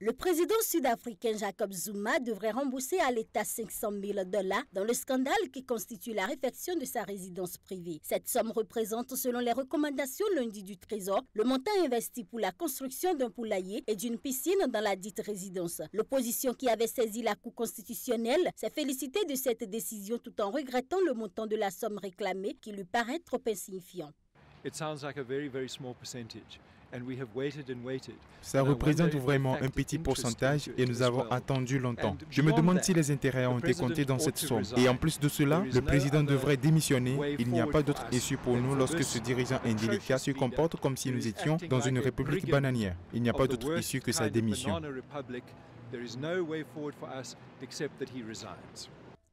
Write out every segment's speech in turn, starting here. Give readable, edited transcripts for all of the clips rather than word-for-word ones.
Le président sud-africain Jacob Zuma devrait rembourser à l'État 500 000 $ dans le scandale qui constitue la réfection de sa résidence privée. Cette somme représente, selon les recommandations lundi du Trésor, le montant investi pour la construction d'un poulailler et d'une piscine dans la dite résidence. L'opposition qui avait saisi la Cour constitutionnelle s'est félicitée de cette décision tout en regrettant le montant de la somme réclamée qui lui paraît trop insignifiant. Ça représente vraiment un petit pourcentage et nous avons attendu longtemps. Je me demande si les intérêts ont été comptés dans cette somme. Et en plus de cela, le président devrait démissionner. Il n'y a pas d'autre issue pour nous lorsque ce dirigeant indélicat se comporte comme si nous étions dans une république bananière. Il n'y a pas d'autre issue que sa démission.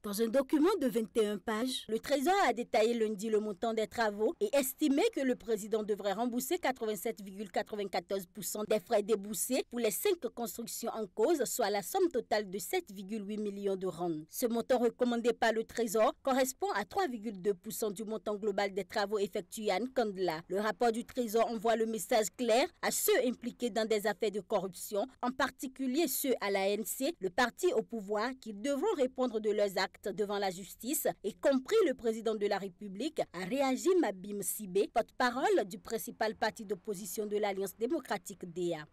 Dans un document de 21 pages, le Trésor a détaillé lundi le montant des travaux et estimé que le président devrait rembourser 87,94% des frais déboursés pour les 5 constructions en cause, soit la somme totale de 7,8 millions de rands. Ce montant recommandé par le Trésor correspond à 3,2% du montant global des travaux effectués à Nkandla. Le rapport du Trésor envoie le message clair à ceux impliqués dans des affaires de corruption, en particulier ceux à l'ANC, le parti au pouvoir, qui devront répondre de leurs actes devant la justice, y compris le président de la République, a réagi Mabim Sibé, porte-parole du principal parti d'opposition de l'Alliance démocratique DA.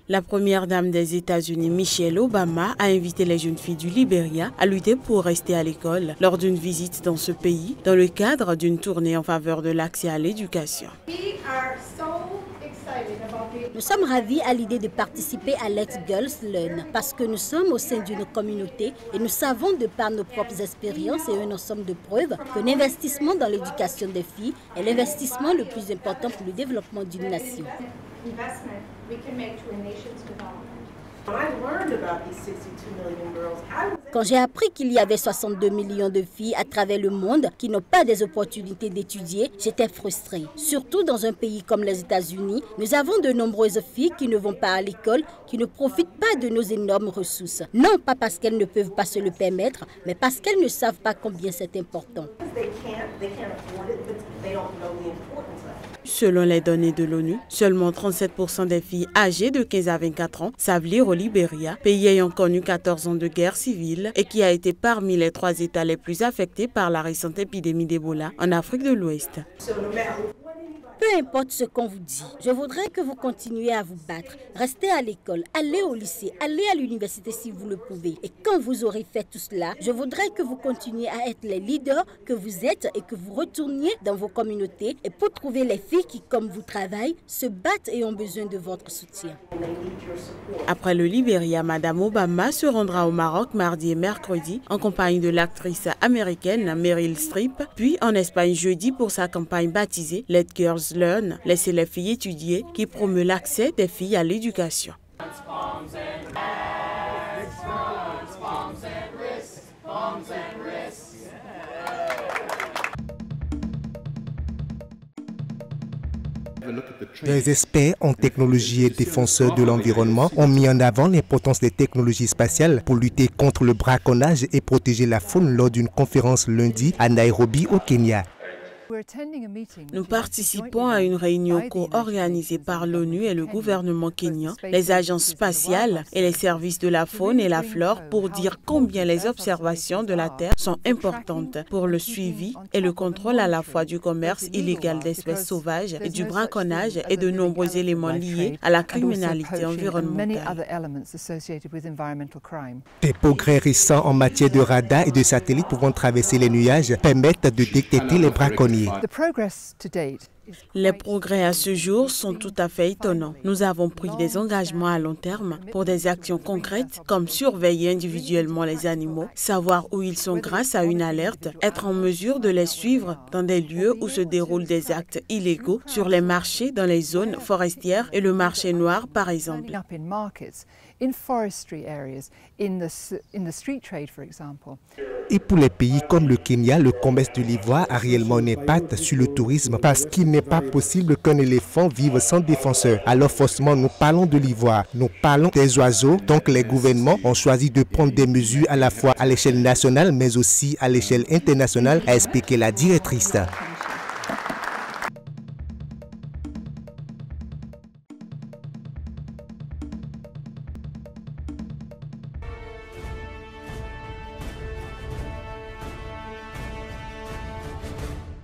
La première dame des États-Unis, Michelle Obama, a invité les jeunes filles du Libéria à lutter pour rester à l'école lors d'une visite dans ce pays, dans le cadre d'une tournée en faveur de l'accès à l'éducation. Nous sommes ravis à l'idée de participer à Let Girls Learn parce que nous sommes au sein d'une communauté et nous savons de par nos propres expériences et un ensemble de preuves que l'investissement dans l'éducation des filles est l'investissement le plus important pour le développement d'une nation. Quand j'ai appris qu'il y avait 62 millions de filles à travers le monde qui n'ont pas des opportunités d'étudier, j'étais frustrée. Surtout dans un pays comme les États-Unis, nous avons de nombreuses filles qui ne vont pas à l'école, qui ne profitent pas de nos énormes ressources. Non pas parce qu'elles ne peuvent pas se le permettre, mais parce qu'elles ne savent pas combien c'est important. Selon les données de l'ONU, seulement 37% des filles âgées de 15 à 24 ans savent lire au Libéria, pays ayant connu 14 ans de guerre civile et qui a été parmi les 3 États les plus affectés par la récente épidémie d'Ebola en Afrique de l'Ouest. Peu importe ce qu'on vous dit, je voudrais que vous continuiez à vous battre. Restez à l'école, allez au lycée, allez à l'université si vous le pouvez. Et quand vous aurez fait tout cela, je voudrais que vous continuiez à être les leaders que vous êtes et que vous retourniez dans vos communautés et pour trouver les filles qui, comme vous, travaillent, se battent et ont besoin de votre soutien. Après le Libéria, Madame Obama se rendra au Maroc mardi et mercredi en compagnie de l'actrice américaine Meryl Streep, puis en Espagne jeudi pour sa campagne baptisée Let Girls Learn, laisser les filles étudier, qui promeut l'accès des filles à l'éducation. Des experts en technologie et défenseurs de l'environnement ont mis en avant l'importance des technologies spatiales pour lutter contre le braconnage et protéger la faune lors d'une conférence lundi à Nairobi au Kenya. Nous participons à une réunion co-organisée par l'ONU et le gouvernement kényan, les agences spatiales et les services de la faune et la flore pour dire combien les observations de la Terre sont importantes pour le suivi et le contrôle à la fois du commerce illégal d'espèces sauvages et du braconnage et de nombreux éléments liés à la criminalité environnementale. Des progrès récents en matière de radars et de satellites pouvant traverser les nuages permettent de détecter les braconniers. Les progrès à ce jour sont tout à fait étonnants. Nous avons pris des engagements à long terme pour des actions concrètes comme surveiller individuellement les animaux, savoir où ils sont grâce à une alerte, être en mesure de les suivre dans des lieux où se déroulent des actes illégaux, sur les marchés, dans les zones forestières et le marché noir par exemple. Et pour les pays comme le Kenya, le commerce de l'ivoire a réellement un impact sur le tourisme parce qu'il n'est pas possible qu'un éléphant vive sans défenseur. Alors forcément, nous parlons de l'ivoire, nous parlons des oiseaux. Donc les gouvernements ont choisi de prendre des mesures à la fois à l'échelle nationale mais aussi à l'échelle internationale, a expliqué la directrice.